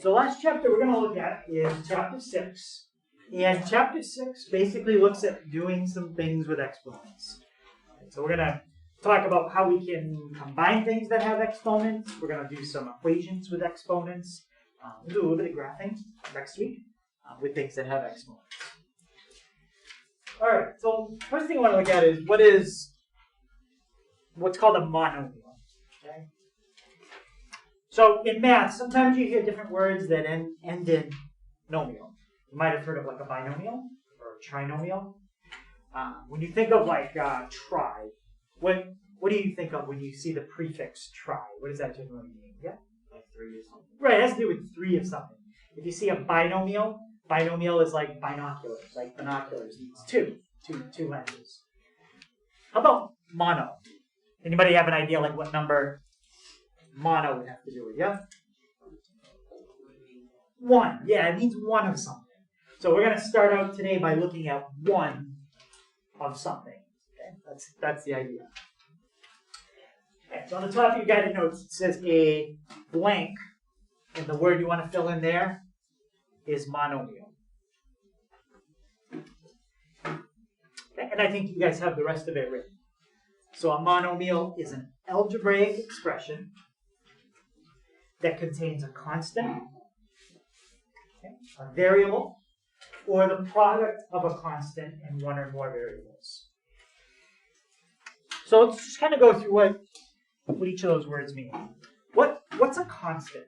So last chapter we're going to look at is chapter 6. And chapter 6 basically looks at doing some things with exponents. So we're going to talk about how we can combine things that have exponents. We're going to do some equations with exponents. We'll do a little bit of graphing next week with things that have exponents. All right, so first thing I want to look at is what's called a monomial. Okay? So in math, sometimes you hear different words that end in nomial. You might have heard of like a binomial or a trinomial. When you think of like tri, what do you think of when you see the prefix tri? What does that generally mean? Yeah? Like 3 or something. Right, it has to do with 3 of something. If you see a binomial is like binoculars, like binoculars. It's two lenses. How about mono? Anybody have an idea like what number mono would have to do with? Yeah? 1. Yeah, it means 1 of something. So we're going to start out today by looking at 1 of something. Okay? That's the idea. Okay, so on the top of your guided notes, it says a blank, and the word you want to fill in there is monomial. Okay, and I think you guys have the rest of it written. So a monomial is an algebraic expression that contains a constant, okay, a variable, or the product of a constant and 1 or more variables. So let's just kind of go through what each of those words mean. What's a constant?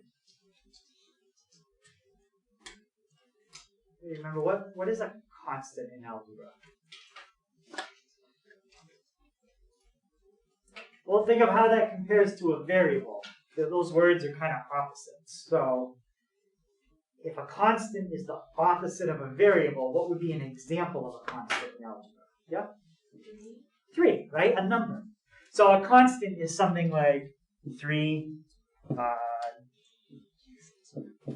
Remember, what is a constant in algebra? Well, think of how that compares to a variable. Those words are kind of opposites. So if a constant is the opposite of a variable, what would be an example of a constant in algebra? Yeah? 3, right? A number. So a constant is something like 3,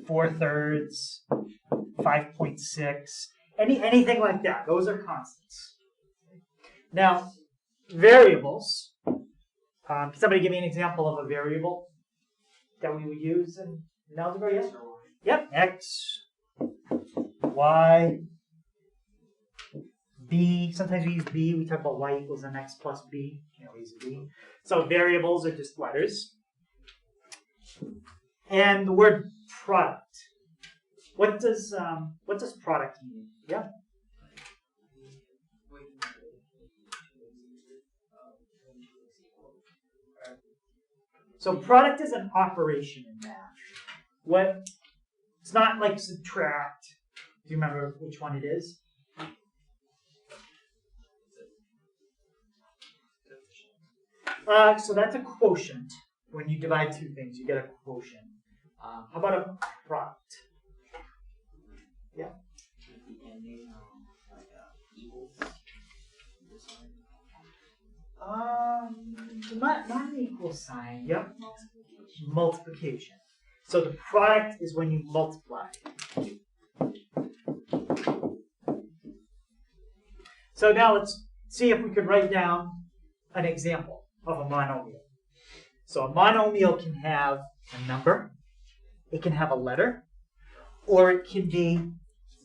4/3, 5.6, anything like that. Those are constants. Now, variables. Can somebody give me an example of a variable that we would use in algebra? Yes? Yep. X, Y, B. Sometimes we use B. We talk about Y equals MX plus B. We use B. So variables are just letters. And the word product. What does product mean? Yeah? So product is an operation in math. It's not like subtract. Do you remember which one it is? So that's a quotient. When you divide 2 things, you get a quotient. How about a product? Yeah. Not an equal sign. Yep. Multiplication. So the product is when you multiply. So now let's see if we could write down an example of a monomial. So a monomial can have a number, it can have a letter, or it can be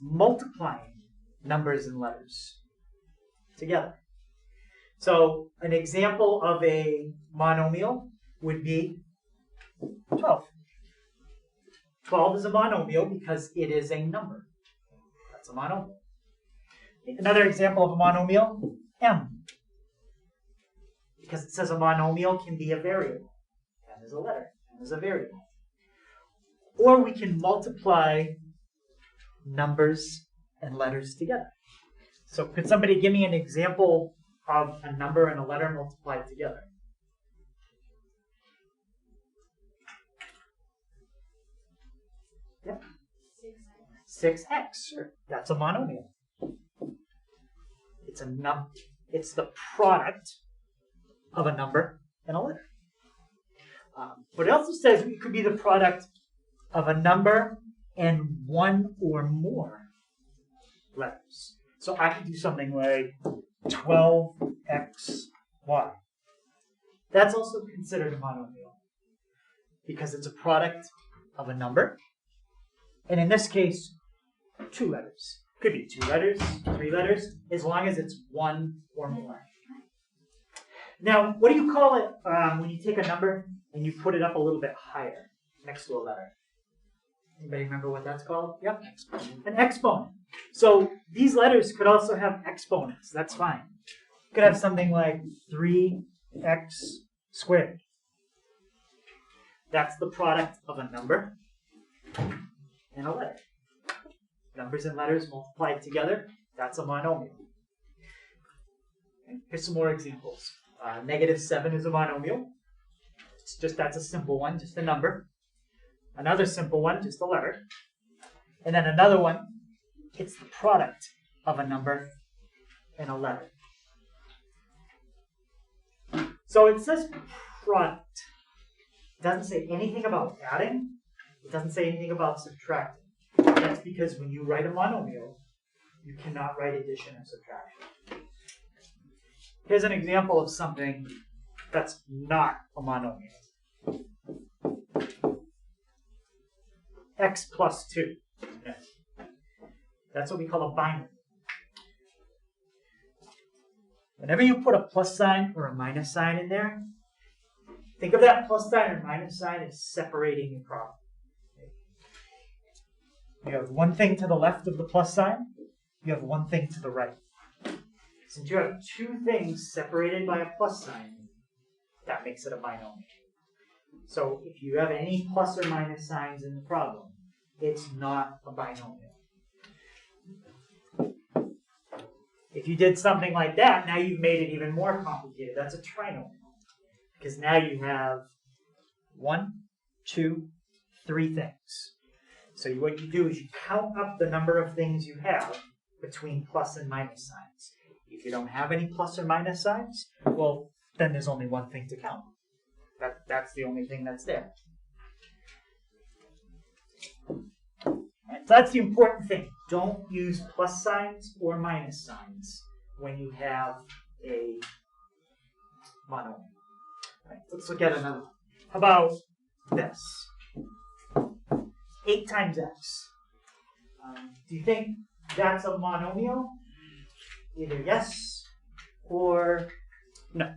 multiplying numbers and letters together. So an example of a monomial would be 12. 12 is a monomial because it is a number. That's a monomial. Another example of a monomial, M. Because it says a monomial can be a variable. M is a letter. M is a variable. Or we can multiply numbers and letters together. So could somebody give me an example of a number and a letter multiplied together? Yeah. 6x. Sure. That's a monomial. It's the product of a number and a letter. But it also says it could be the product of a number and 1 or more letters. So I could do something like 12xy. That's also considered a monomial because it's a product of a number And in this case, 2 letters. Could be 2 letters, 3 letters, as long as it's 1 or more. Now, what do you call it when you take a number and you put it up a little bit higher next to a letter? Anybody remember what that's called? Yep. An exponent. So these letters could also have exponents. That's fine. You could have something like 3x squared. That's the product of a number and a letter. Numbers and letters multiplied together, that's a monomial. Okay. Here's some more examples. -7 is a monomial. That's a simple one, just a number. Another simple one, just a letter. And then another one, it's the product of a number and a letter. So it says product. It doesn't say anything about adding. It doesn't say anything about subtracting. That's because when you write a monomial, you cannot write addition or subtraction. Here's an example of something that's not a monomial. X plus 2. That's what we call a binary. Whenever you put a plus sign or a minus sign in there, think of that plus sign or minus sign as separating your problem. You have one thing to the left of the plus sign, you have one thing to the right. Since you have 2 things separated by a plus sign, that makes it a binomial. So if you have any plus or minus signs in the problem, it's not a binomial. If you did something like that, now you've made it even more complicated. That's a trinomial. Because now you have 1, 2, 3 things. So what you do is you count up the number of things you have between plus and minus signs. If you don't have any plus or minus signs, well, then there's only one thing to count. That's the only thing that's there. Right, so that's the important thing. Don't use plus signs or minus signs when you have a monomial. Right, let's look at another one. How about this? 8 times x. Do you think that's a monomial? Either yes or no.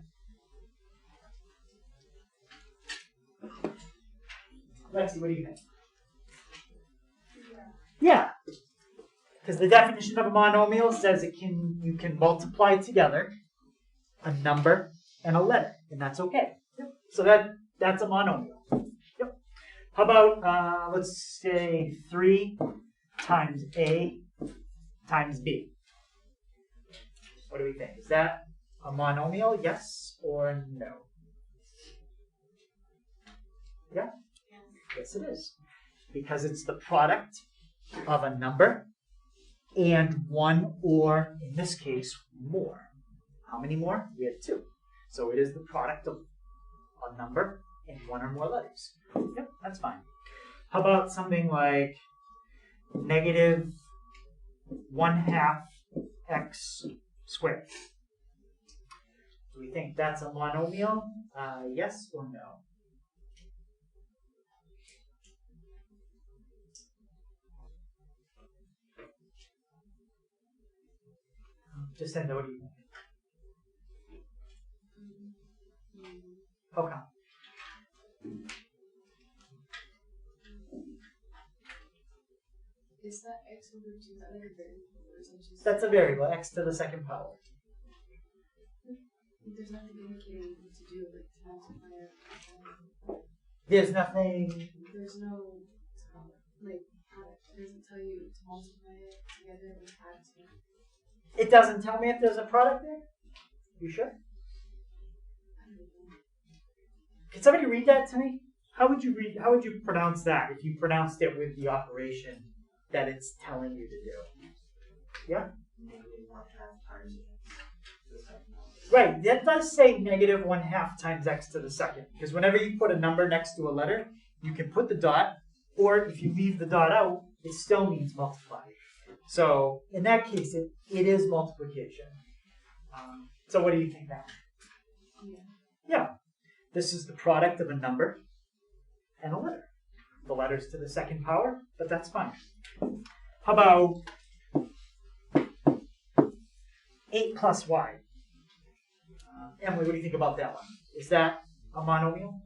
Lexi, what do you think? Yeah. Because the definition of a monomial says you can multiply together a number and a letter, and that's okay. Yep. So that's a monomial. Yep. How about, let's say 3 times A times B? What do we think? Is that a monomial, yes or no? Yeah? Yes, it is. Because it's the product of a number and 1 or, in this case, more. How many more? We had 2. So it is the product of a number and 1 or more letters. Yep, that's fine. How about something like -1/2 x squared? Do we think that's a monomial? Yes or no? Just say no, what do you think? How come? Is that x over 2, is that like a variable? Or is it just... That's a variable, x to the second power. There's nothing indicating to do with multiplier. There's nothing... There's no, like, it doesn't tell you to multiply it together and add to it. It doesn't tell me if there's a product there? You sure? Can somebody read that to me? How would you pronounce that if you pronounced it with the operation that it's telling you to do? Yeah? Right, that does say -1/2 times x to the second. Because whenever you put a number next to a letter, you can put the dot, or if you leave the dot out, it still means multiply. So in that case, it is multiplication. So what do you think now? Yeah. This is the product of a number and a letter. the letters to the second power, but that's fine. How about 8 plus y? Emily, what do you think about that one? Is that a monomial?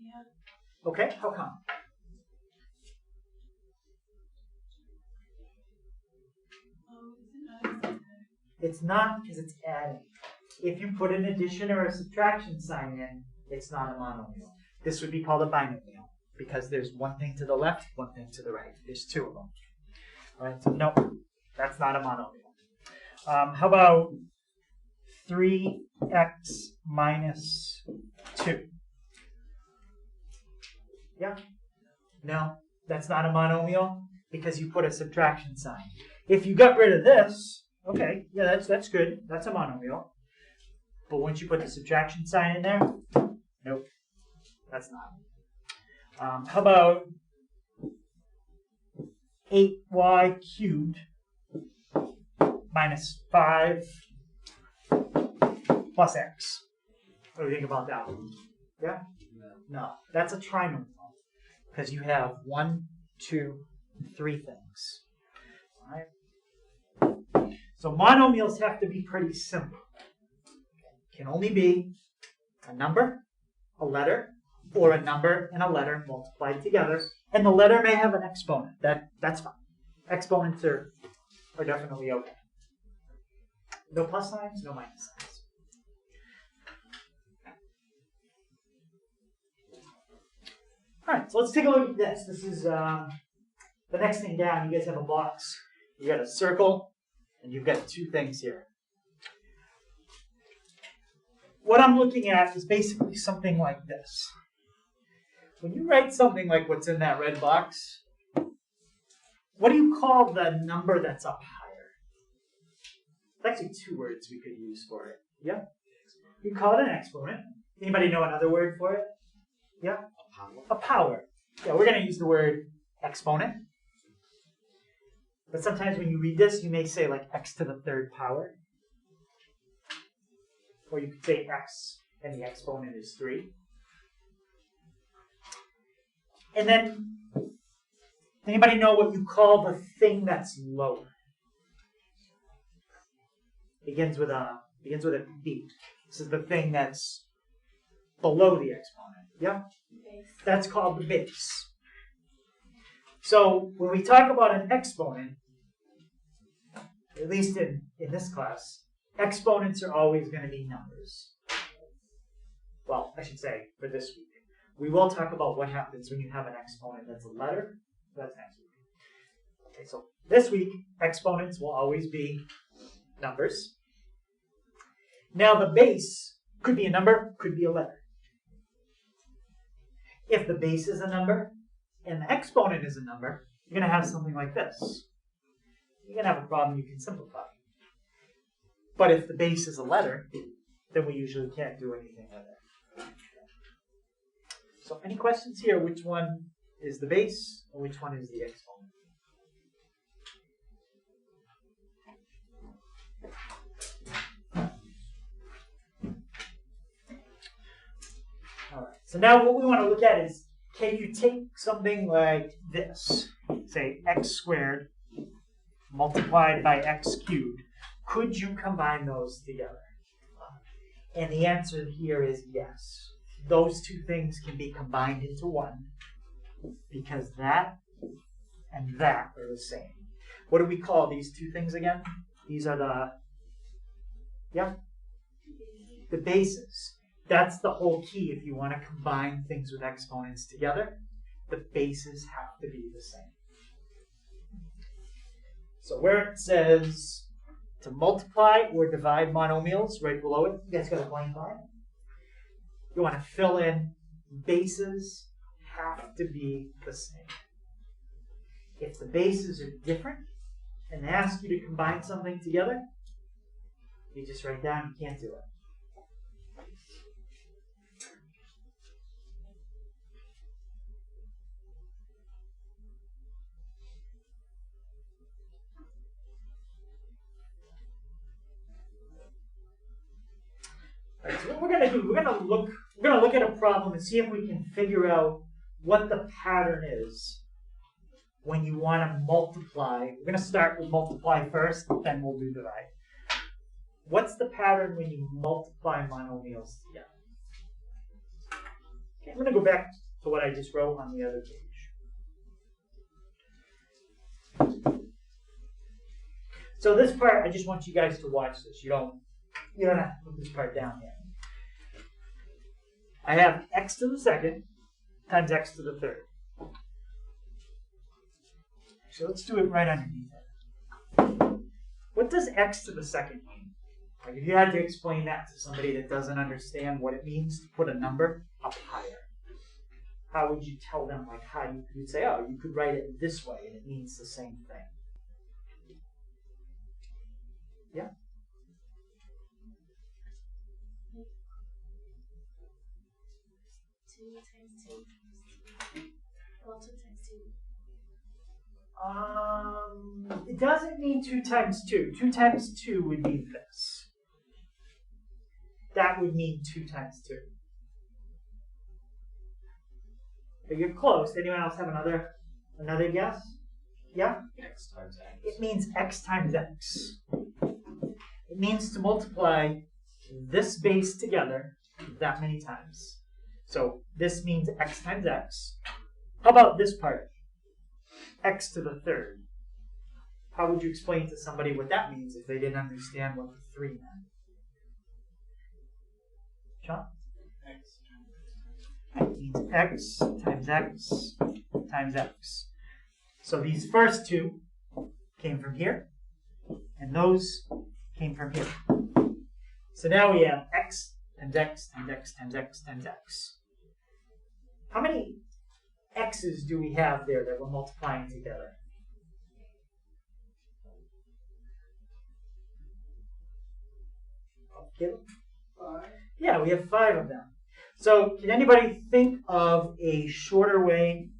Yeah. Okay, how come? It's not because it's adding. If you put an addition or a subtraction sign in, it's not a monomial. This would be called a binomial because there's one thing to the left, one thing to the right. There's two of them. All right, so no, that's not a monomial. How about 3x minus 2? Yeah? No, that's not a monomial because you put a subtraction sign. If you got rid of this, okay, yeah, that's good. That's a monomial. But once you put the subtraction sign in there, nope, that's not. How about 8y cubed minus 5 plus x? What do you think about that one? Yeah? No, that's a trinomial because you have 1, 2, 3 things. All right? So monomials have to be pretty simple. Can only be a number, a letter, or a number and a letter multiplied together. And the letter may have an exponent. That's fine. Exponents are definitely okay. No plus signs, no minus signs. All right, so let's take a look at this. This is the next thing down. You guys have a box. You got a circle, and you've got 2 things here. What I'm looking at is basically something like this. When you write something like what's in that red box, what do you call the number that's up higher? There's actually 2 words we could use for it. Yeah? You call it an exponent. Anybody know another word for it? Yeah? A power. Yeah, we're going to use the word exponent. But sometimes when you read this, you may say like x to the 3rd power. Or you could say x and the exponent is 3. And then, anybody know what you call the thing that's lower? Begins with a B. This is the thing that's below the exponent. Yeah? Base. That's called the base. So when we talk about an exponent, at least in this class, exponents are always going to be numbers. Well, I should say for this week. We will talk about what happens when you have an exponent that's a letter. That's next week. Okay, so this week, exponents will always be numbers. Now the base could be a number, could be a letter. If the base is a number and the exponent is a number, you're going to have something like this. You're going to have a problem you can simplify. But if the base is a letter, then we usually can't do anything with it. So any questions here? Which one is the base or which one is the exponent? All right. So now what we want to look at is, can you take something like this, say x squared multiplied by x cubed, could you combine those together? And the answer here is yes. Those 2 things can be combined into one because that and that are the same. What do we call these 2 things again? These are the bases. That's the whole key if you want to combine things with exponents together. The bases have to be the same. So where it says to multiply or divide monomials, right below it, you guys got a blank line? You want to fill in bases have to be the same. If the bases are different and they ask you to combine something together, you just write down you can't do it. All right, so what we're going to do, we're going to look we're going to look at a problem and see if we can figure out what the pattern is when you want to multiply. We're going to start with multiply first, then we'll do divide. What's the pattern when you multiply monomials together? Okay, I'm going to go back to what I just wrote on the other page. So this part, I just want you guys to watch this. You don't have to put this part down yet. I have x to the second times x to the third. So let's do it right underneath it. What does x to the second mean? Like if you had to explain that to somebody that doesn't understand what it means to put a number up higher, how would you tell them, like how you'd say, oh, you could write it this way and it means the same thing? Yeah? 2 times 2. Well, 2 times 2. It doesn't mean 2 times 2. 2 times 2 would mean this. That would mean 2 times 2. But you're close. Anyone else have another guess? Yeah? X times X. It means x times x. It means to multiply this base together that many times. So this means x times x. How about this part? X to the third. How would you explain to somebody what that means if they didn't understand what the 3 meant? Sean? X. It means x times x times x. So these first two came from here, and those came from here. So now we have x times x times x times x times x. How many x's do we have there that we're multiplying together? Okay. 5. Yeah, we have 5 of them. So can anybody think of a shorter way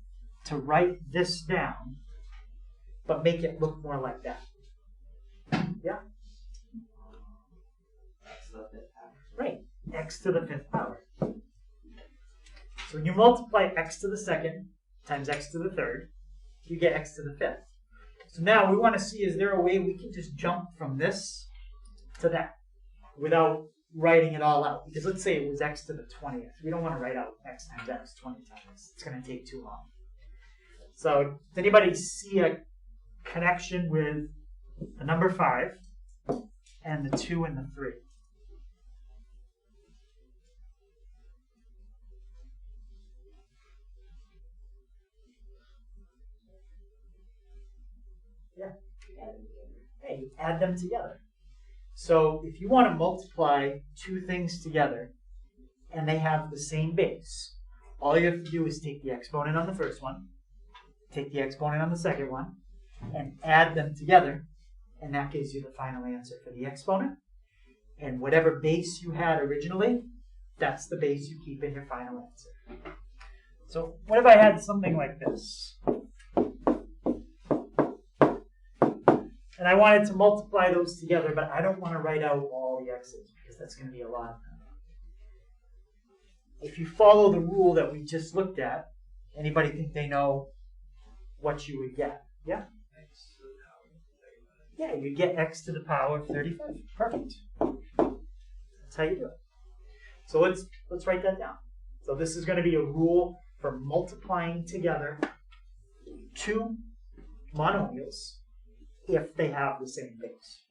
to write this down, but make it look more like that? Yeah? X to the 5th power. Right. X to the 5th power. So when you multiply x to the second times x to the third, you get x to the 5th. So now we want to see, is there a way we can just jump from this to that without writing it all out? Because let's say it was x to the 20th. We don't want to write out x times x 20 times. It's going to take too long. So does anybody see a connection with the number 5 and the 2 and the 3? Yeah. Hey, you add them together. So if you want to multiply two things together and they have the same base, all you have to do is take the exponent on the first one, take the exponent on the second one, and add them together, and that gives you the final answer for the exponent. And whatever base you had originally, that's the base you keep in your final answer. So what if I had something like this? And I wanted to multiply those together, but I don't want to write out all the x's because that's going to be a lot of them. If you follow the rule that we just looked at, anybody think they know what you would get? Yeah? X to the power. Yeah, you get x to the power of 35. Perfect. That's how you do it. So let's write that down. So this is going to be a rule for multiplying together two monomials if they have the same base.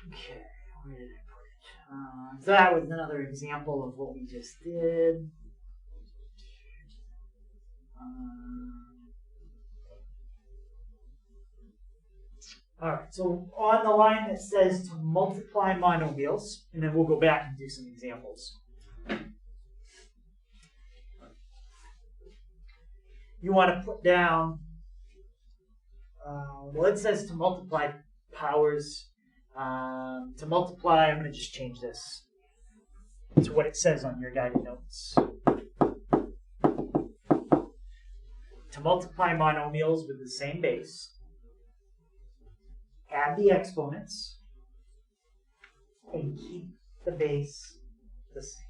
Okay, where did I put it? So that was another example of what we just did. All right, so on the line that says to multiply monomials, and then we'll go back and do some examples. You want to put down, well, it says to multiply powers. To multiply, I'm going to just change this to what it says on your guided notes. To multiply monomials with the same base, add the exponents, and keep the base the same.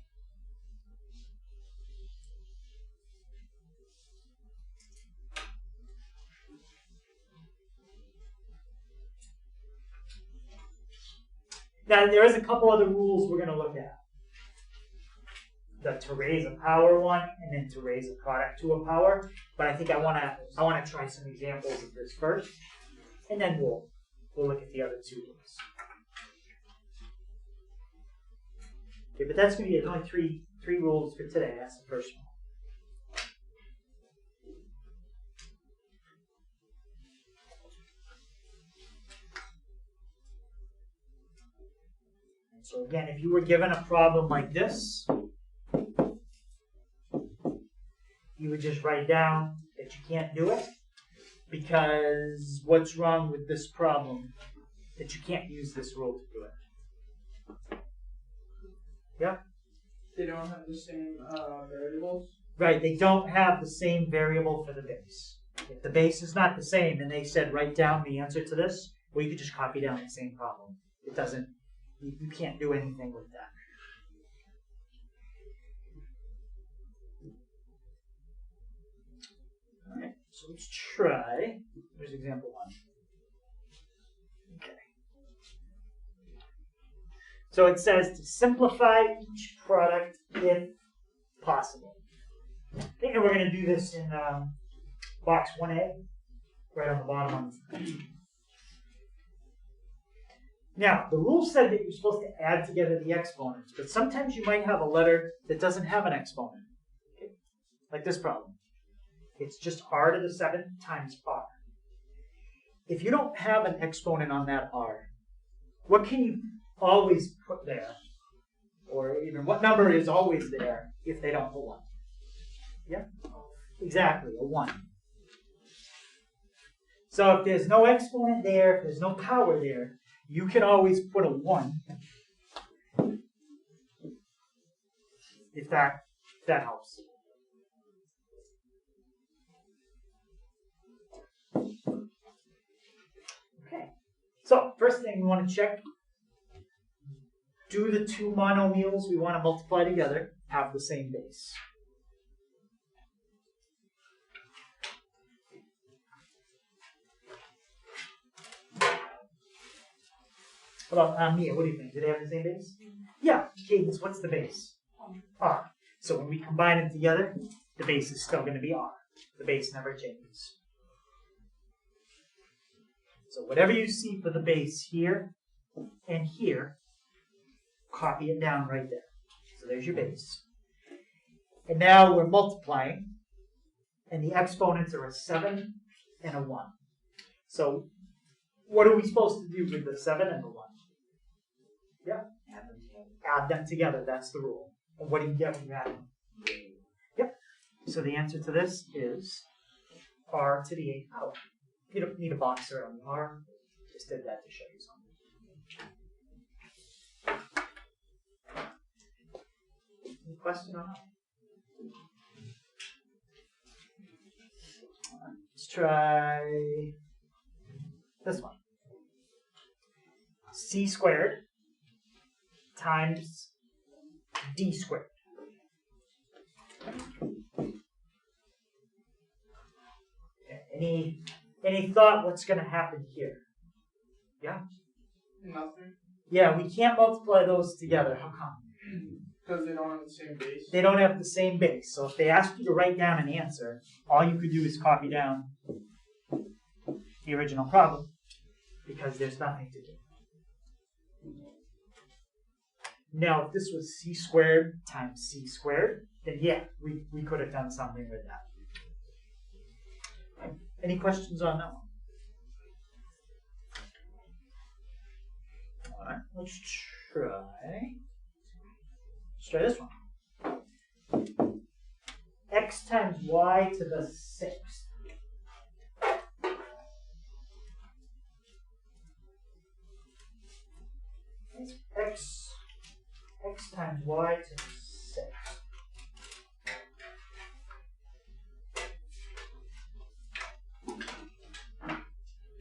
Now, there is a couple other rules we're going to look at. The to raise a power one, and then to raise a product to a power. But I think I want to try some examples of this first, and then we'll look at the other two rules. Okay, but that's going to be only three rules for today. That's the first one. So again, if you were given a problem like this, you would just write down that you can't do it, because what's wrong with this problem that you can't use this rule to do it? Yeah? They don't have the same variables? Right, they don't have the same variable for the base. If the base is not the same and they said write down the answer to this, well, you could just copy down the same problem. It doesn't, you can't do anything with that. Alright, so let's try. Here's example one. Okay. So it says to simplify each product if possible. And we're going to do this in box 1A, right on the bottom on the screen. Now, the rule said that you're supposed to add together the exponents, but sometimes you might have a letter that doesn't have an exponent. Okay? Like this problem. It's just r to the 7th times r. If you don't have an exponent on that r, what can you always put there? Or even what number is always there if they don't put one? Yeah? Exactly, a 1. So if there's no exponent there, if there's no power there, you can always put a 1. If that helps. Okay. So first thing we want to check, do the two monomials we want to multiply together have the same base? What about Mia? What do you think? Do they have the same base? Yeah. Cadence, what's the base? R. So when we combine them together, the base is still going to be R. The base never changes. So whatever you see for the base here and here, copy it down right there. So there's your base. And now we're multiplying, and the exponents are a 7 and a 1. So what are we supposed to do with the 7 and the 1? Yeah. Add them together. That's the rule. And what do you get when you add them? Yep. So the answer to this is r to the 8th power. You don't need a box around the r. Just did that to show you something. Any question on that? Let's try this one. C squared times D squared. Okay. Any thought what's going to happen here? Yeah? Nothing. Yeah, we can't multiply those together. How come? Because they don't have the same base. They don't have the same base. So if they ask you to write down an answer, all you could do is copy down the original problem, because there's nothing to do. Now, if this was c squared times c squared, then yeah, we could have done something with that. Any questions on that one? All right, let's try this one. X times y to the 6th. X times y to the 6th.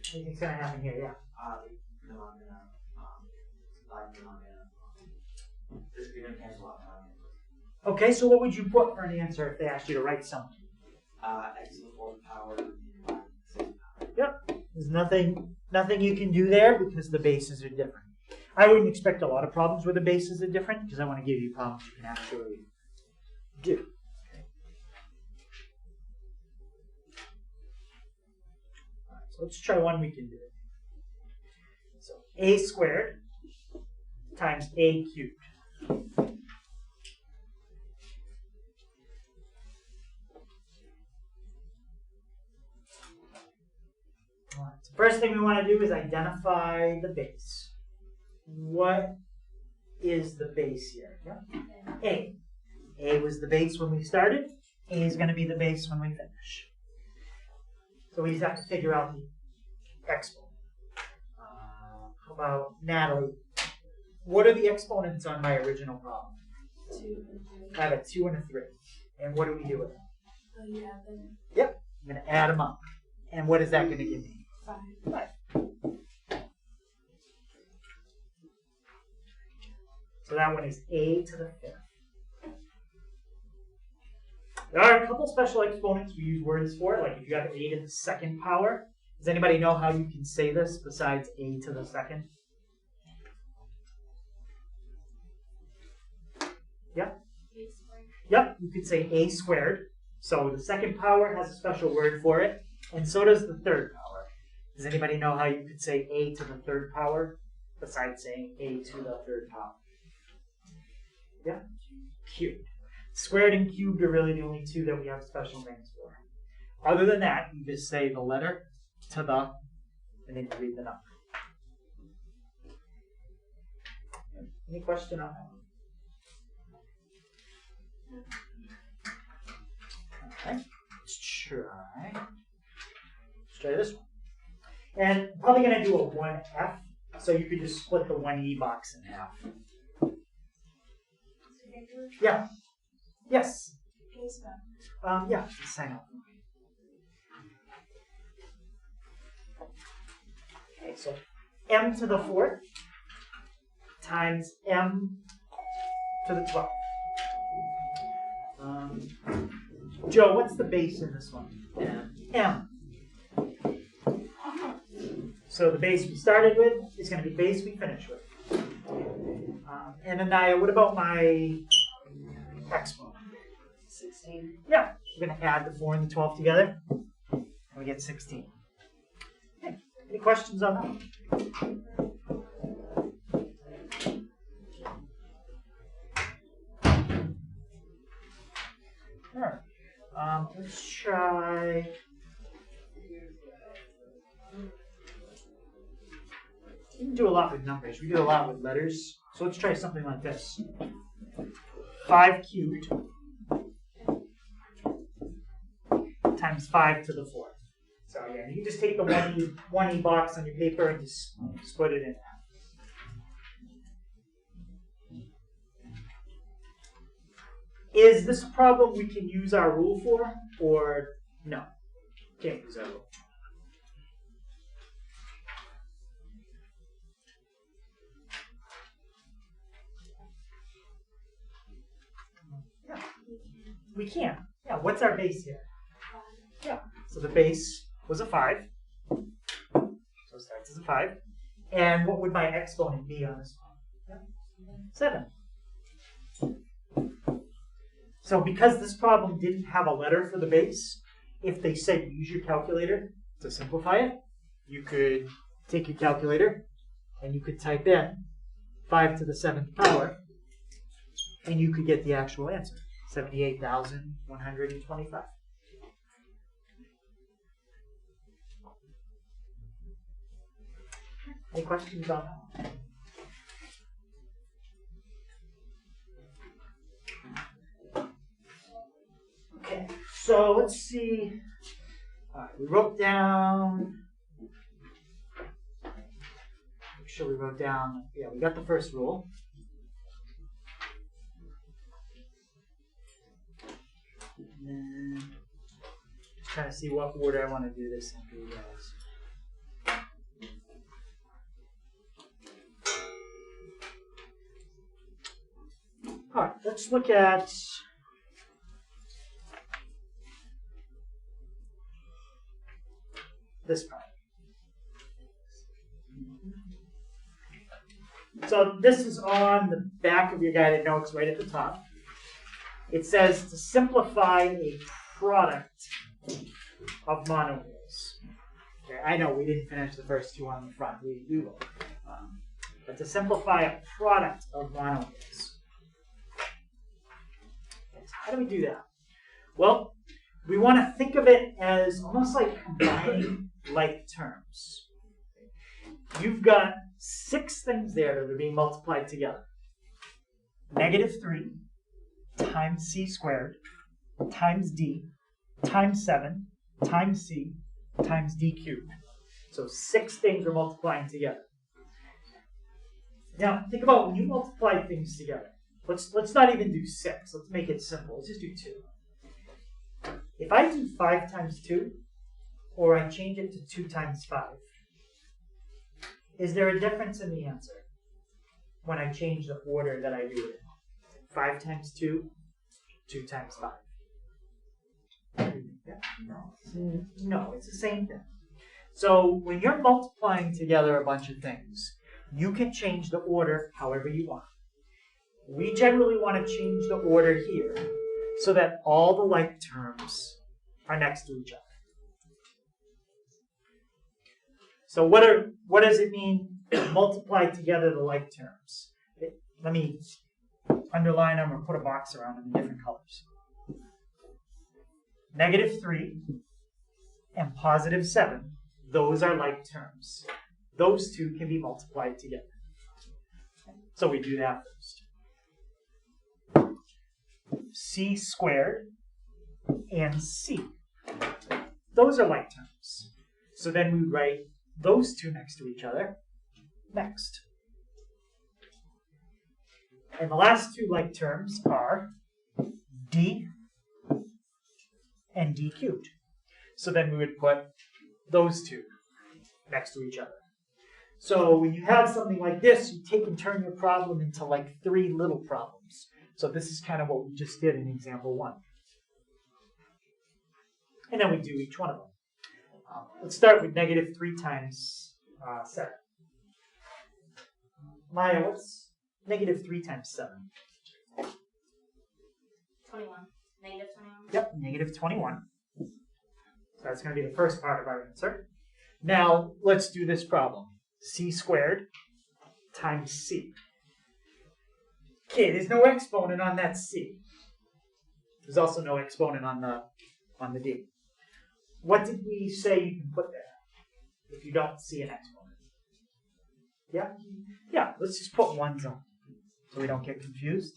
What do you think's going to happen here? Yeah. This is going to cancel out. Okay, so what would you put for an answer if they asked you to write something? X to the fourth power and y to the sixth power. Yep. There's nothing you can do there because the bases are different. I wouldn't expect a lot of problems where the bases are different because I want to give you problems you can actually do. Okay. All right, so let's try one we can do. So a squared times a cubed. All right, so first thing we want to do is identify the base. What is the base here? Yeah? A. A was the base when we started. A is going to be the base when we finish. So we just have to figure out the exponent. How about Natalie? What are the exponents on my original problem? 2 and 3. I have a 2 and a 3. And what do we do with them? Oh, you add them. Yep. I'm going to add them up. And what is that going to give me? 5. 5. So that one is a to the 5th. There are a couple special exponents we use words for, like if you have a to the 2nd power. Does anybody know how you can say this besides a to the 2nd? Yep. A squared. Yep, you could say a squared. So the 2nd power has a special word for it, and so does the 3rd power. Does anybody know how you could say a to the 3rd power besides saying a to the 3rd power? Yeah, cubed. Squared and cubed are really the only two that we have special names for. Other than that, you just say the letter to the, and then you read the number. Any question on that? Okay, let's try this one. And I'm probably going to do a 1F, so you could just split the 1E box in half. Yeah. Yes. Yeah, just sign up. Okay, so m to the 4th times m to the 12th. Joe, what's the base in this one? M. So the base we started with is going to be the base we finish with. And Anaya, what about my exponent? 16. Yeah, we're going to add the 4 and the 12 together, and we get 16. Okay. Any questions on that? All right. Let's try. We can do a lot with numbers. We do a lot with letters. So let's try something like this. 5 cubed times 5 to the 4th. So yeah, you can just take the 1E box on your paper and just split it in half. Is this a problem we can use our rule for, or no? Can't use our rule. Yeah, we can. Yeah, what's our base here? Yeah, so the base was a 5. So it starts as a 5. And what would my exponent be on this one? Yeah. 7. So because this problem didn't have a letter for the base, if they said use your calculator to simplify it, you could take your calculator and you could type in 5 to the 7th power, and you could get the actual answer, 78,125. Any questions about that? Okay, so let's see. All right, we wrote down. Make sure we wrote down. Yeah, we got the first rule. And then just trying to see what order I want to do this in for you guys. All right, let's look at this part. So this is on the back of your guided notes right at the top. It says to simplify a product of monomials. Okay, I know we didn't finish the first two on the front. We will. But to simplify a product of monomials. Okay, so how do we do that? Well, we want to think of it as almost like combining like terms. You've got 6 things there that are being multiplied together. -3 times c squared times d times 7 times c times d cubed. So 6 things are multiplying together. Now think about when you multiply things together. Let's not even do 6. Let's make it simple. Let's just do 2. If I do 5 times 2, or I change it to 2 times 5, is there a difference in the answer when I change the order that I do it in? 5 times 2, 2 times 5. No, it's the same thing. So when you're multiplying together a bunch of things, you can change the order however you want. We generally want to change the order here so that all the like terms are next to each other. So what does it mean multiply together the like terms? Let me underline them or put a box around them in different colors. -3 and +7, those are like terms. Those two can be multiplied together. So we do that first. C squared and c. Those are like terms. So then we write those two next to each other next. And the last two like terms are d and d cubed. So then we would put those two next to each other. So when you have something like this, you take and turn your problem into like 3 little problems. So this is kind of what we just did in example 1. And then we do each one of them. Let's start with -3 times 7. Maya, what's -3 times 7? 21. -21. Yep, -21. So that's going to be the first part of our answer. Now, let's do this problem. C squared times c. Okay, there's no exponent on that c. There's also no exponent on the d. What did we say you can put there if you don't see an exponent? Yeah? Yeah, let's just put 1s on so we don't get confused.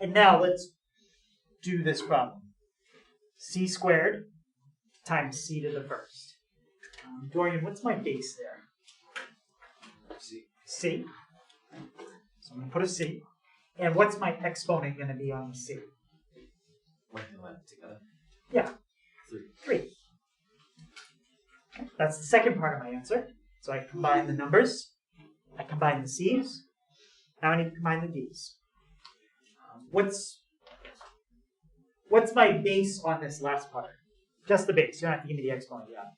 And now let's do this problem. C squared times c to the first. Dorian, what's my base there? C. C. So I'm going to put a c. And what's my exponent going to be on the c? When you let it together. Yeah. 3. That's the second part of my answer. So I combine the numbers. I combine the c's. Now I need to combine the d's. What's my base on this last part? Just the base. You don't have to give me the exponent yet.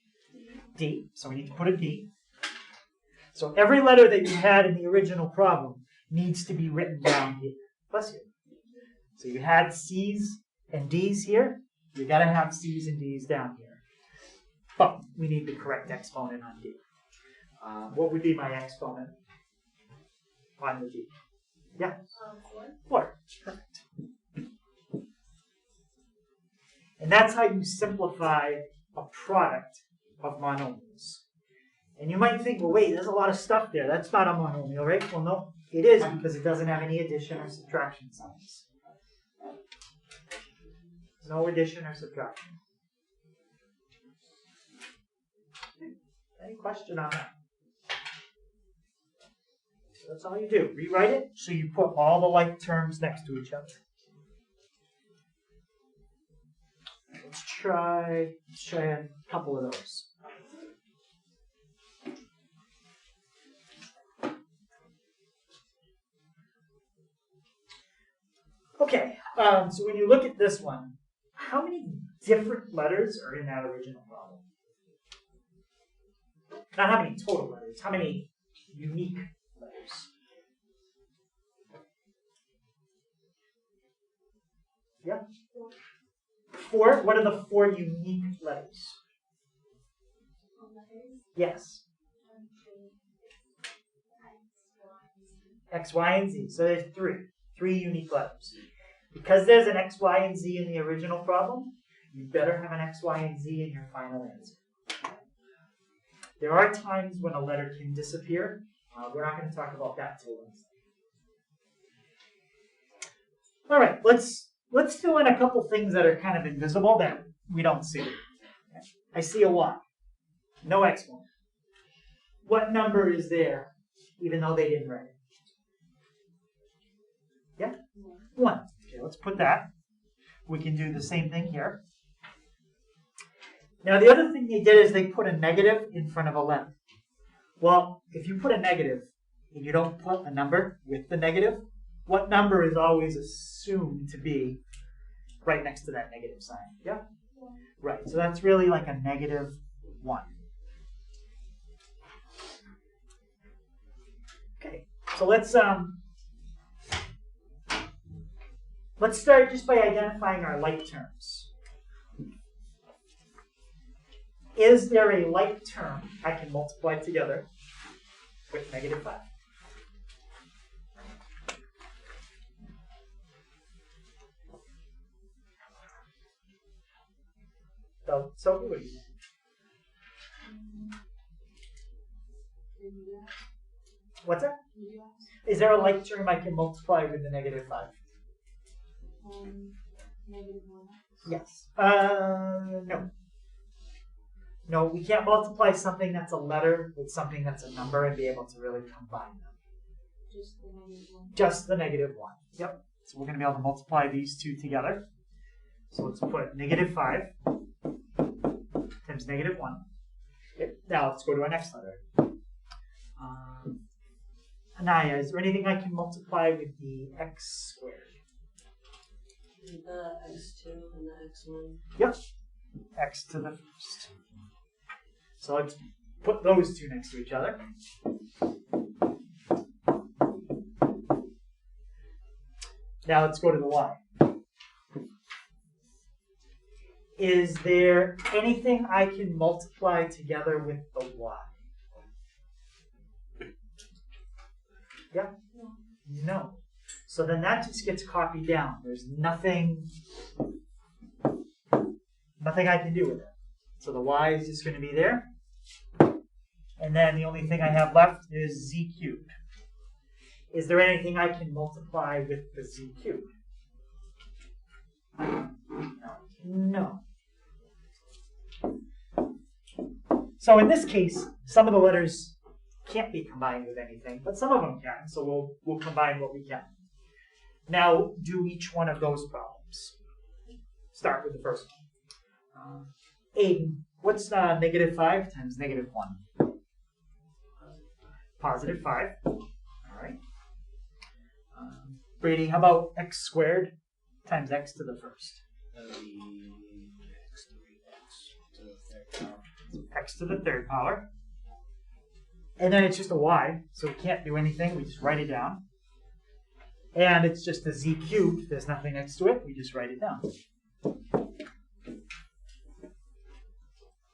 D. So we need to put a d. So every letter that you had in the original problem needs to be written down here. Bless you. So you had c's and d's here. You got to have c's and d's down here. But we need the correct exponent on d. What would be my exponent on the d? Yeah? 4. Perfect. And that's how you simplify a product of monomials. And you might think, well, wait, there's a lot of stuff there. That's not a monomial, right? Well, no, it is because it doesn't have any addition or subtraction signs. No addition or subtraction. Any question on that? That's all you do. Rewrite it so you put all the like terms next to each other. Let's try a couple of those. Okay, so when you look at this one, how many different letters are in that original problem? Not how many total letters, how many unique letters. Yeah? 4. What are the 4 unique letters? Yes. X, Y, and Z. So there's 3. 3 unique letters. Because there's an X, Y, and Z in the original problem, you better have an X, Y, and Z in your final answer. There are times when a letter can disappear. We're not going to talk about that till Wednesday. All right, let's fill in a couple things that are kind of invisible that we don't see. I see a Y. No exponent. What number is there, even though they didn't write it? Yeah? 1. Okay, let's put that. We can do the same thing here. Now, the other thing they did is they put a negative in front of a letter. Well, if you put a negative and you don't put a number with the negative, what number is always assumed to be right next to that negative sign? Yeah? Right, so that's really like a negative 1. Okay, so let's start just by identifying our like terms. Is there a like term I can multiply together with negative 5? So what do you think? What's that? Is there a like term I can multiply with the negative 5? Negative 1. Yes. No. No, we can't multiply something that's a letter with something that's a number and be able to really combine them. Just the negative 1. Just the negative 1. Yep. So we're going to be able to multiply these two together. So let's put negative 5 times negative 1. Okay. Now let's go to our next letter. Anaya, is there anything I can multiply with the x squared? The x2 and the x1. Yep. X to the first. So let's put those two next to each other. Now let's go to the y. Is there anything I can multiply together with the y? Yeah? No. So then that just gets copied down. There's nothing I can do with it. So the y is just going to be there. And then the only thing I have left is z cubed. Is there anything I can multiply with the z cubed? No. So in this case, some of the letters can't be combined with anything, but some of them can. So we'll combine what we can. Now do each one of those problems. Start with the first one. Aiden, what's negative 5 times negative 1? Positive 5. All right. Brady, how about x squared times x to the first? That would be x to the third power. X to the third power. And then it's just a y, so we can't do anything. We just write it down. And it's just a z cubed. There's nothing next to it. We just write it down.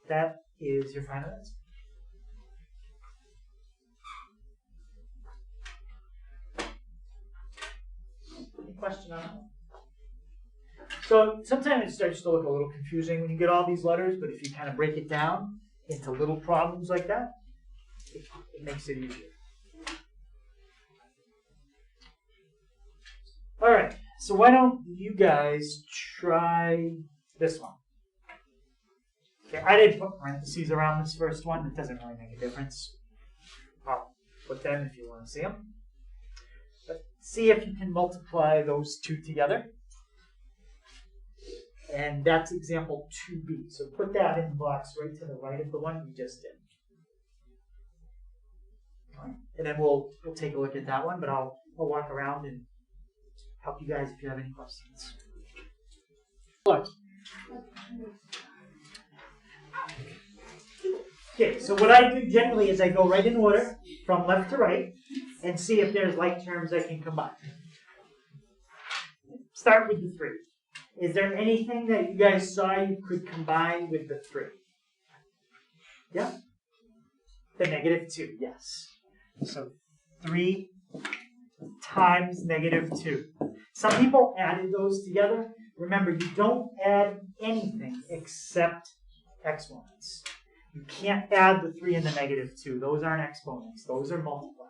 That is your final answer. Any question on that? So sometimes it starts to look a little confusing when you get all these letters, but if you kind of break it down into little problems like that, it makes it easier. All right, so why don't you guys try this one? Okay, I didn't put parentheses around this first one. It doesn't really make a difference. I'll put them if you want to see them. But see if you can multiply those two together. And that's example 2b. So put that in the box right to the right of the one we just did. All right. And then we'll take a look at that one, but I'll walk around and help you guys if you have any questions. Look. Okay, so what I do generally is I go right in order from left to right and see if there's like terms I can combine. Start with the 3. Is there anything that you guys saw you could combine with the 3? Yeah? The -2, yes. So 3 times -2. Some people added those together. Remember, you don't add anything except exponents. You can't add the 3 and the -2. Those aren't exponents. Those are multiplied.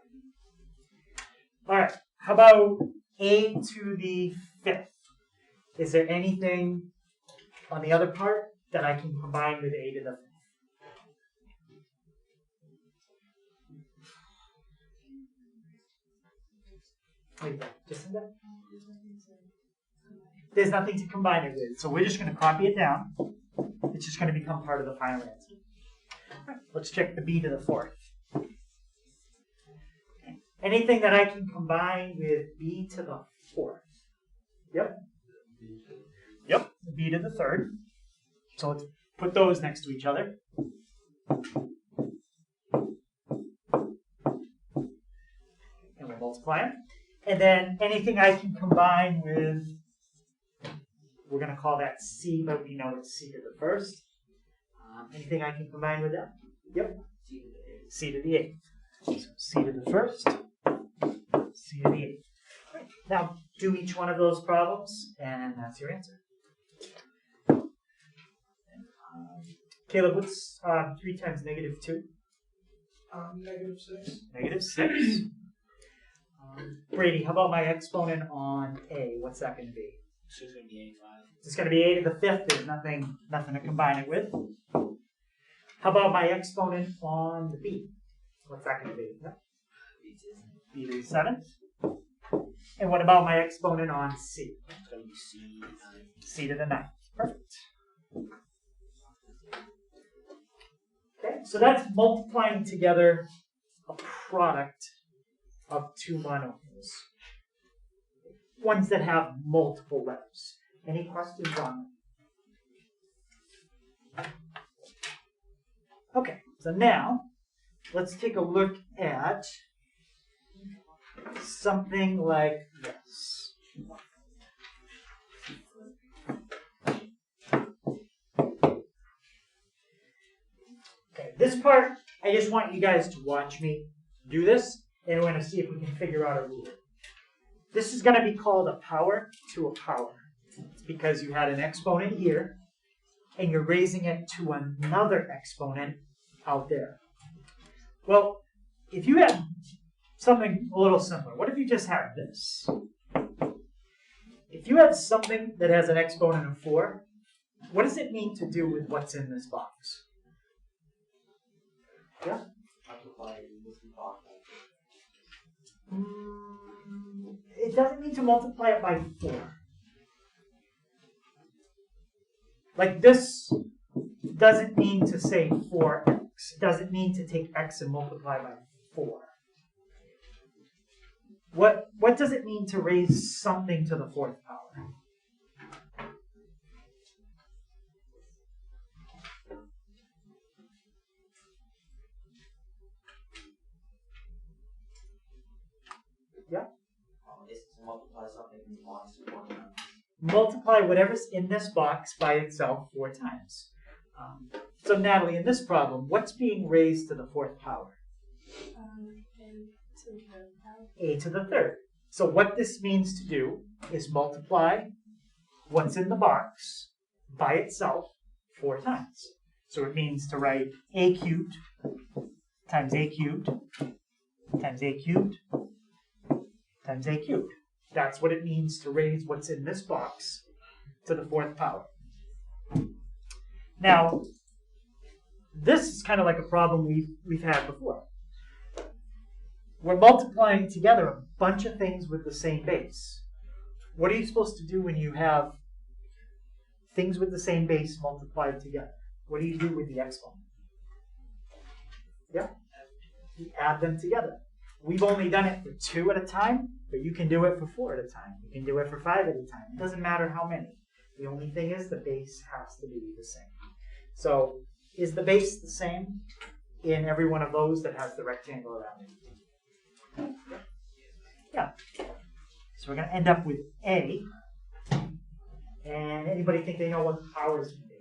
All right. How about a to the 5th? Is there anything on the other part that I can combine with a to the 5th? Wait, just in that? There's nothing to combine it with, so we're just going to copy it down. It's just going to become part of the final answer. All right, let's check the b to the 4th. Okay. Anything that I can combine with b to the 4th? Yep. Yep, b to the 3rd. So let's put those next to each other. And we'll multiply them. And then anything I can combine with, we're going to call that c, but we know it's c to the 1st. Anything I can combine with that? Yep. C to the 8th. So c to the 1st, c to the 8th. Right. Now, do each one of those problems, and that's your answer. Caleb, what's 3 times -2? -6. -6. Brady, how about my exponent on a? What's that going to be? So it's going to be 85. It's going to be a to the 5th. There's nothing to combine it with. How about my exponent on the b? What's that going to be? Yep. B to the 7th. And what about my exponent on c? It's going to be C. C to the 9th. Perfect. Okay, so that's multiplying together a product of 2 monomials. Ones that have multiple letters. Any questions on them? Okay, so now let's take a look at something like this. Okay, this part, I just want you guys to watch me do this, and we're going to see if we can figure out a rule. This is going to be called a power to a power. It's because you had an exponent here, and you're raising it to another exponent out there. Well, if you had something a little simpler, what if you just had this? If you had something that has an exponent of 4, what does it mean to do with what's in this box? Yeah? It doesn't mean to multiply it by 4. Like this doesn't mean to say 4x. It doesn't mean to take x and multiply by 4. What does it mean to raise something to the 4th power? Yeah? It's to multiply something in the box 4 times. Multiply whatever's in this box by itself 4 times. So Natalie, in this problem, what's being raised to the 4th power? A to the 3rd. So what this means to do is multiply what's in the box by itself 4 times. So it means to write a cubed times a cubed times a cubed times a cubed. That's what it means to raise what's in this box to the 4th power. Now, this is kind of like a problem we've had before. We're multiplying together a bunch of things with the same base. What are you supposed to do when you have things with the same base multiplied together? What do you do with the exponent? Yeah? You add them together. We've only done it for 2 at a time, but you can do it for 4 at a time. You can do it for 5 at a time. It doesn't matter how many. The only thing is the base has to be the same. So, is the base the same? in every one of those that has the rectangle around it. Yeah. So we're going to end up with A. And anybody think they know what power is going to be?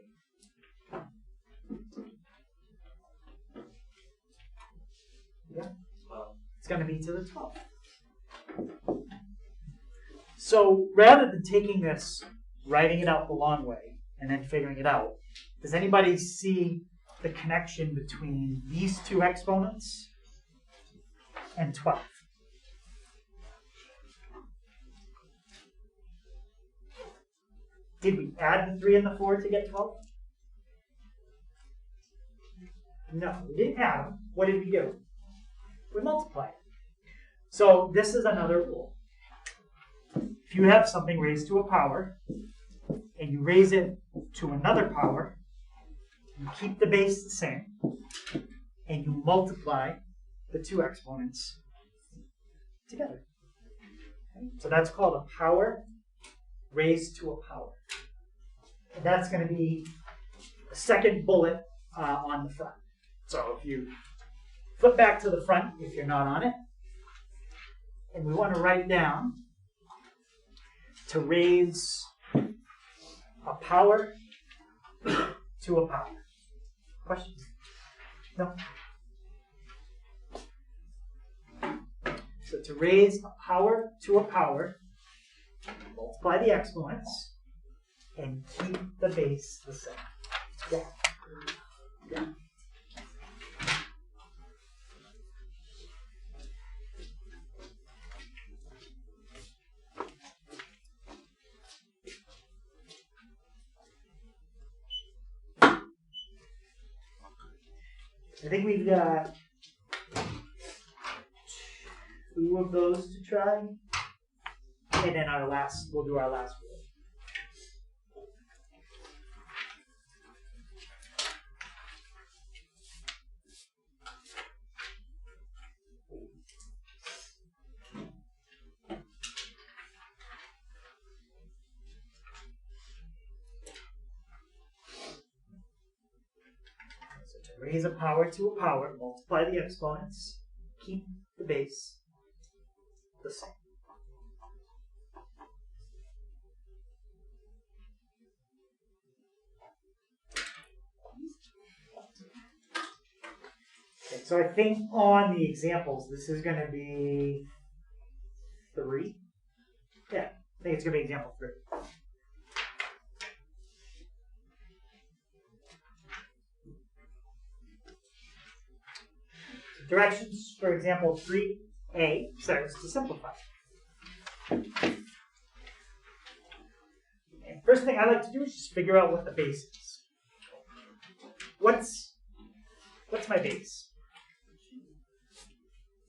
Yeah. It's going to be to the 12th. So rather than taking this, writing it out the long way, and then figuring it out, does anybody see the connection between these two exponents and 12? Did we add the 3 and the 4 to get 12? No, we didn't add them. What did we do? We multiplied it. So this is another rule. If you have something raised to a power, and you raise it to another power, you keep the base the same, and you multiply the two exponents together. Okay? So that's called a power raised to a power. And that's going to be the second bullet on the front. So if you flip back to the front, if you're not on it, and we want to write down to raise a power to a power. Questions? No? So to raise a power to a power, multiply the exponents and keep the base the same. Yeah. Yeah. I think we've got 2 of those to try, and then we'll do our last word. Raise a power to a power, multiply the exponents, keep the base the same. Okay, so I think on the examples, this is going to be 3. Yeah, I think it's going to be example 3. Directions for example 3a says to simplify. And first thing I like to do is just figure out what the base is. What's my base?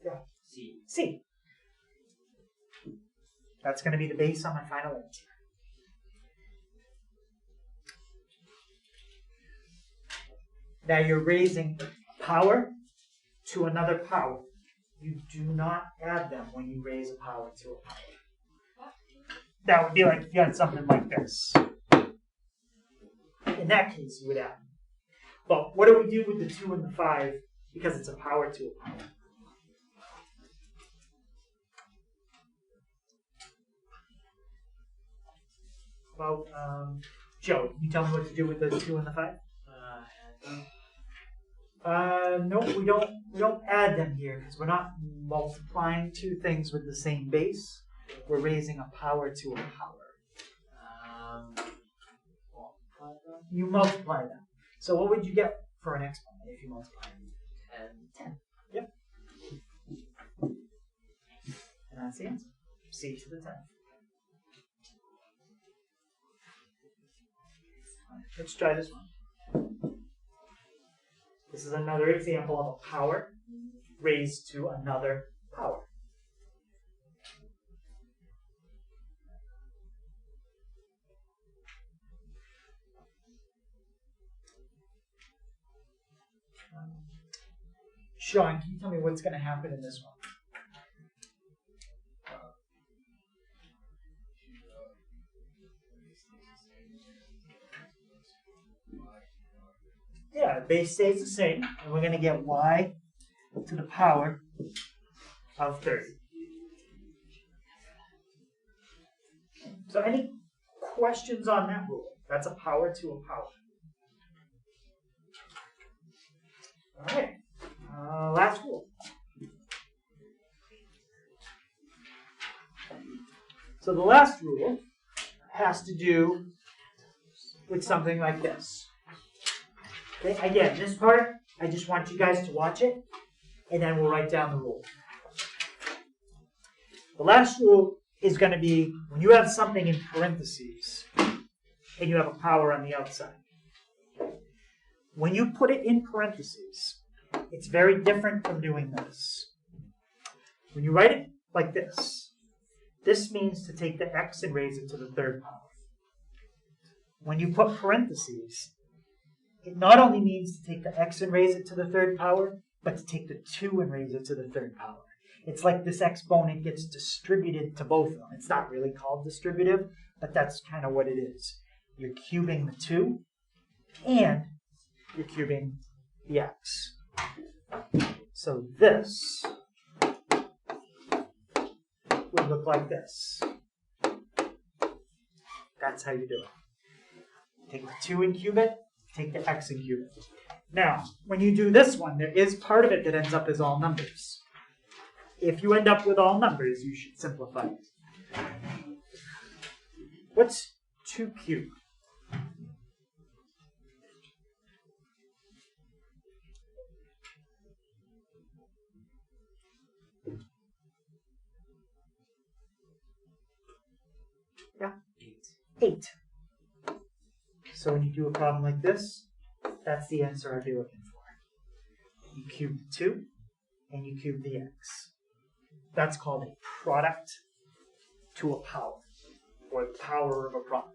Yeah. C. That's going to be the base on my final answer. Now you're raising power to another power. You do not add them when you raise a power to a power. That would be like if you had something like this. In that case, you would add them. But what do we do with the 2 and the 5 because it's a power to a power? Well, Joe, can you tell me what to do with the 2 and the 5? No, we don't add them here because we're not multiplying 2 things with the same base. We're raising a power to a power. You multiply them. So what would you get for an exponent if you multiply them? 10. Yep. And that's the answer. C to the 10. Let's try this one. This is another example of a power raised to another power. Sean, can you tell me what's going to happen in this one? Yeah, the base stays the same, and we're going to get y to the power of 30. So any questions on that rule? That's a power to a power. All right, last rule. So the last rule has to do with something like this. Okay, again, this part, I just want you guys to watch it, and then we'll write down the rule. The last rule is going to be when you have something in parentheses, and you have a power on the outside. When you put it in parentheses, it's very different from doing this. When you write it like this, this means to take the x and raise it to the third power. When you put parentheses, it not only means to take the x and raise it to the third power, but to take the 2 and raise it to the third power. It's like this exponent gets distributed to both of them. It's not really called distributive, but that's kind of what it is. You're cubing the 2, and you're cubing the x. So this would look like this. That's how you do it. Take the 2 and cube it, take the x and cube it. Now, when you do this one, there is part of it that ends up as all numbers. If you end up with all numbers, you should simplify it. What's 2 cubed? Yeah, 8. So when you do a problem like this, that's the answer I'd be looking for. You cube the 2, and you cube the x. That's called a product to a power, or the power of a product.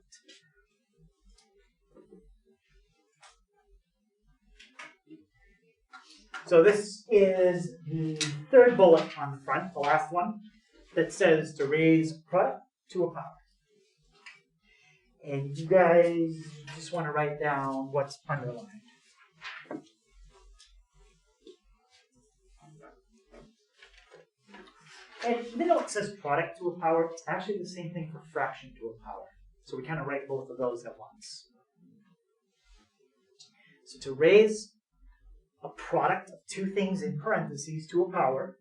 So this is the third bullet on the front, the last one, that says to raise a product to a power. And you guys just want to write down what's underlined. And even though it says product to a power, it's actually the same thing for fraction to a power. So we kind of write both of those at once. So to raise a product of 2 things in parentheses to a power,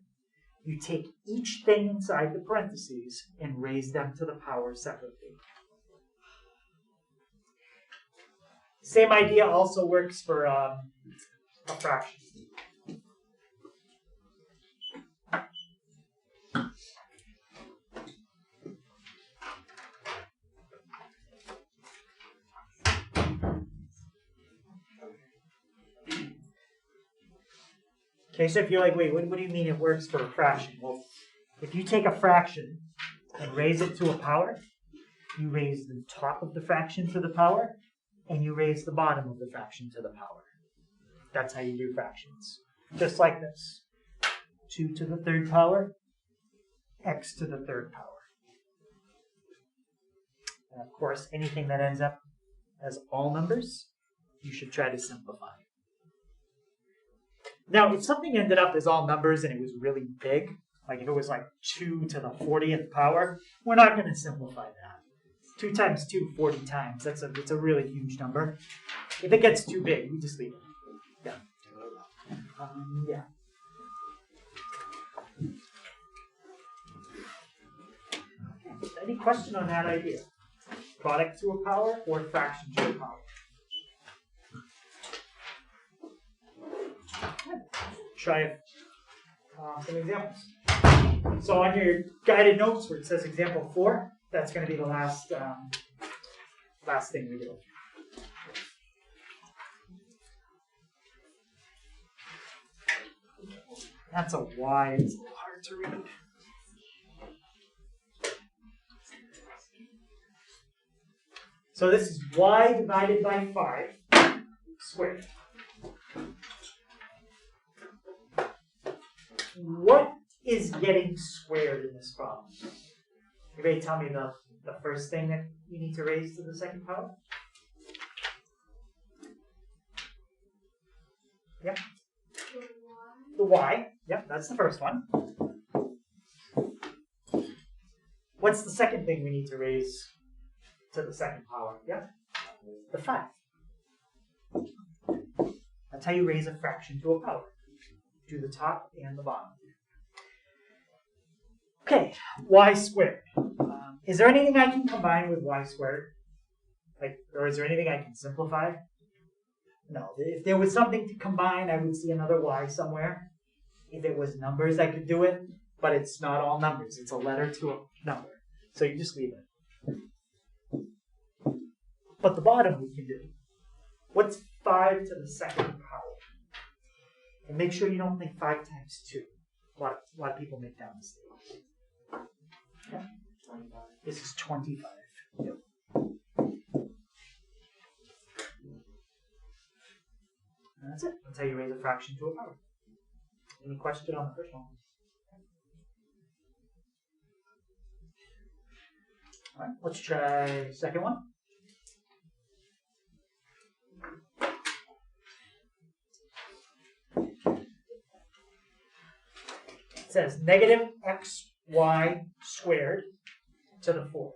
you take each thing inside the parentheses and raise them to the power separately. Same idea also works for a fraction. Okay, so if you're like, wait, what do you mean it works for a fraction? Well, if you take a fraction and raise it to a power, you raise the top of the fraction to the power, and you raise the bottom of the fraction to the power. That's how you do fractions. Just like this. 2 to the third power, x to the third power. And of course, anything that ends up as all numbers, you should try to simplify. Now, if something ended up as all numbers and it was really big, like if it was like 2 to the 40th power, we're not going to simplify that. 2 times 2, 40 times. It's a really huge number. If it gets too big, we just leave it. Yeah. Yeah. Okay. Any question on that idea? Product to a power or fraction to a power? Try some examples. So on your guided notes where it says example 4, that's going to be the last thing we do. That's a Y. It's a little hard to read. So this is Y divided by 5 squared. What is getting squared in this problem? Anybody tell me the first thing that you need to raise to the second power? Yep. The The y. Yep, that's the first one. What's the second thing we need to raise to the second power? Yep. The 5. That's how you raise a fraction to a power. Do the top and the bottom. Okay, y squared. Is there anything I can combine with y squared? Or is there anything I can simplify? No. If there was something to combine, I would see another y somewhere. If it was numbers, I could do it, but it's not all numbers. It's a letter to a number. So you just leave it. But the bottom we can do. What's 5 to the second power? And make sure you don't think 5 times 2. A lot of people make that mistake. Yeah. 25. This is 25. Yep. And that's it. That's how you raise a fraction to a power. Any question on the first one? All right, let's try the second one. It says negative xy squared to the 4th.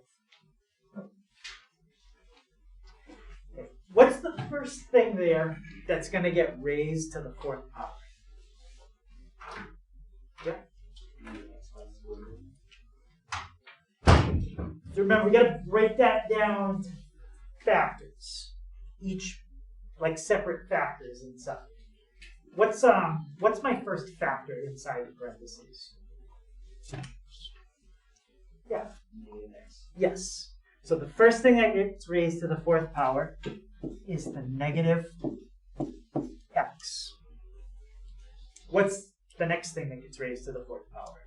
Okay. What's the first thing there that's going to get raised to the 4th power? Yeah. So remember, we got to break that down to factors, each like separate factors inside. What's my first factor inside the parentheses? Yeah. Yes. So the first thing that gets raised to the 4th power is the negative x. What's the next thing that gets raised to the 4th power?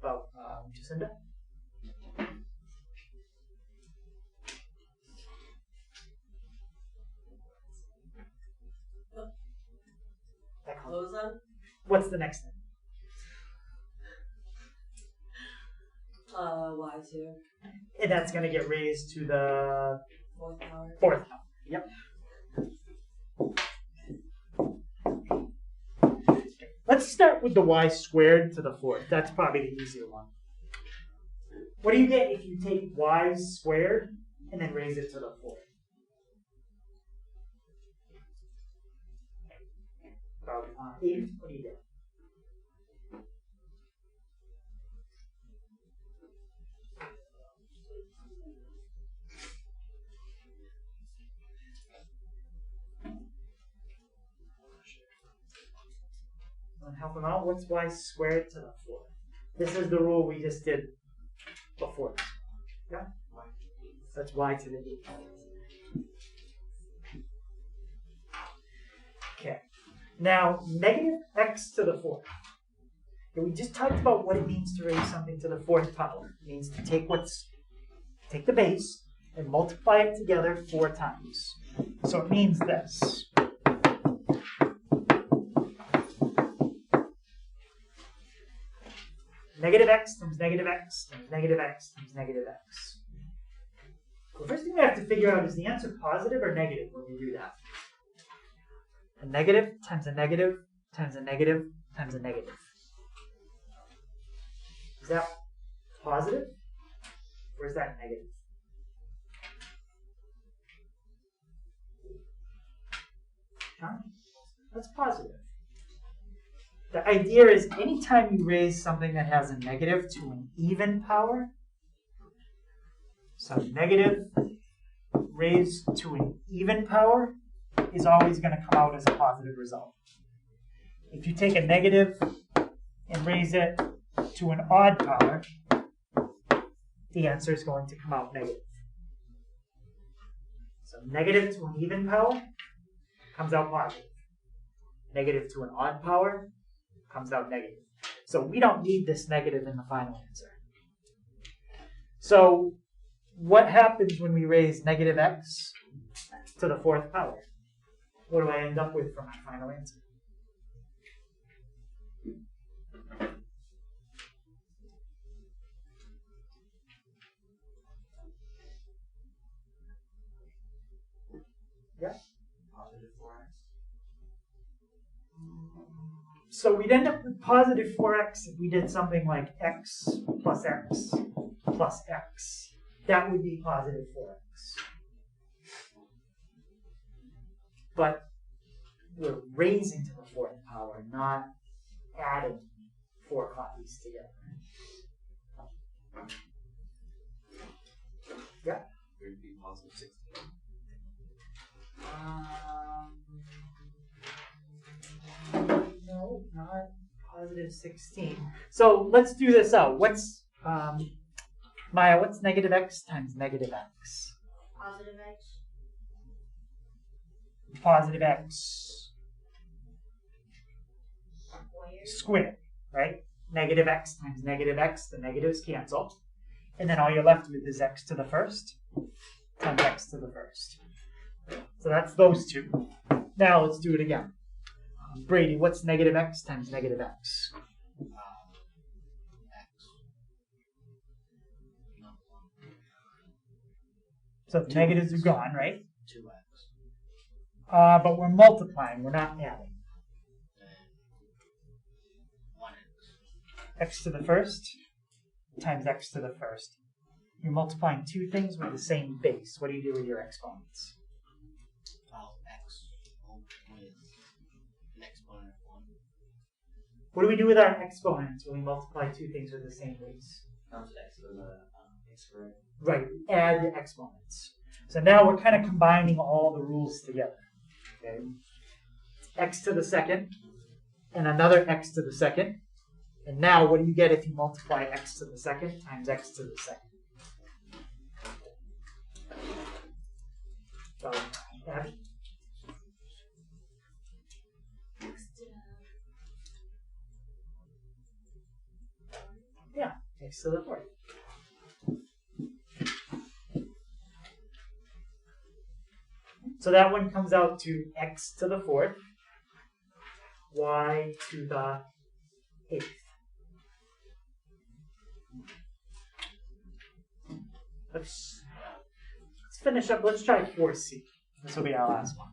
Well, Jacinda? Close on? What's the next thing? Y2. And that's going to get raised to the 4th power. 4th power. Yep. Let's start with the y squared to the 4th. That's probably the easier one. What do you get if you take y squared and then raise it to the 4th? About 8. What do you get? Want to help him out? What's y squared to the 4th? This is the rule we just did before. Yeah? That's y to the 8th. Okay. Now, negative x to the 4th. Okay, we just talked about what it means to raise something to the 4th power. It means to take the base and multiply it together 4 times. So it means this. Negative x times negative x times negative x times negative x. The first thing we have to figure out is the answer positive or negative when we do that. A negative times a negative times a negative times a negative. Is that positive or is that negative? John? That's positive. The idea is anytime you raise something that has a negative to an even power, so negative raised to an even power is always going to come out as a positive result. If you take a negative and raise it to an odd power, the answer is going to come out negative. So negative to an even power comes out positive. Negative to an odd power comes out negative. So we don't need this negative in the final answer. So what happens when we raise negative x to the 4th power? What do I end up with for my final answer? Yeah? So we'd end up with positive 4x if we did something like x plus x plus x. That would be positive 4x. But we're raising to the fourth power, not adding 4 copies together. Yeah? It would be positive 16. No, not positive 16. So let's do this out. What's Maya? What's negative x times negative x? Positive X. Positive x Squared. squared, right? Negative x times negative x. The negatives cancel, and then all you're left with is x to the first times x to the first. So that's those two. Now let's do it again. Brady, what's negative x times negative x? X. No, 1. So the negatives are gone, right? 2x. But we're multiplying, we're not adding. Then 1x. X to the first times x to the first. You're multiplying two things with the same base. What do you do with your exponents? Well, x with an exponent of 1. What do we do with our exponents when we multiply two things with the same base? Comes to x to the x squared. Right, add the exponents. So now we're kind of combining all the rules together. Okay? X to the second and another x to the second. And now what do you get if you multiply x to the second times x to the second? So, Abby? Yeah, x to the fourth. So that one comes out to x to the fourth, y to the eighth. Let's finish up. Let's try 4c. This will be our last one.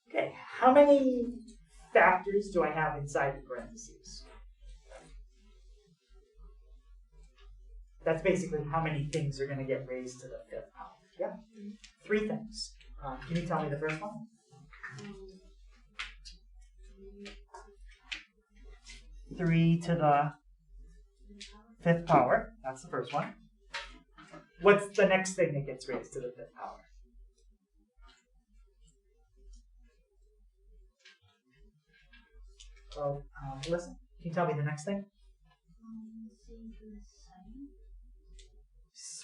Okay, how many factors do I have inside the parentheses? That's basically how many things are going to get raised to the fifth power. Yeah? 3 things. Can you tell me the first one? 3 to the fifth power. That's the first one. What's the next thing that gets raised to the fifth power? Oh, listen. Can you tell me the next thing?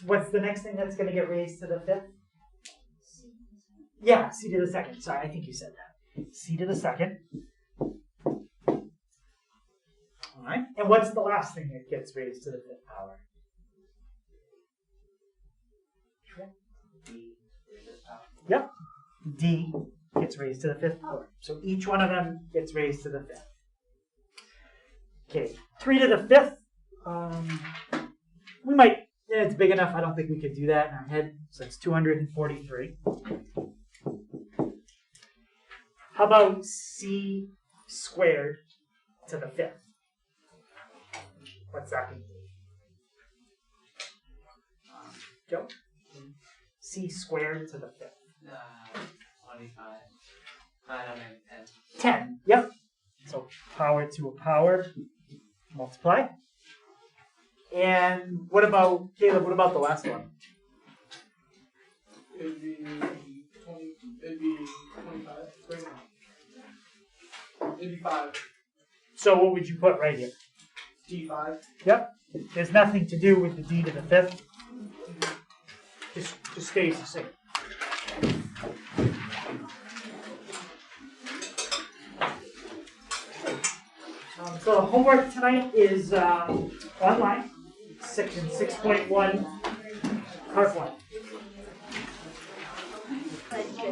What's the next thing that's going to get raised to the fifth? Yeah, c to the second. Sorry, I think you said that. C to the second. All right. And what's the last thing that gets raised to the fifth power? Yep. D gets raised to the fifth power. So each one of them gets raised to the fifth. Okay. 3 to the fifth. We might. It's big enough. I don't think we could do that in our head. So it's 243. How about c squared to the fifth? What's that going to be? Joe? C squared to the fifth. 25. 910. 10. Yep. So power to a power. Multiply. And what about, Caleb, what about the last one? It'd be 20. It'd be 25. Wait, no. It'd be 5. So what would you put right here? D5. Yep. There's nothing to do with the d to the fifth. Just stays the same. So the homework tonight is online, section 6.1, part 1.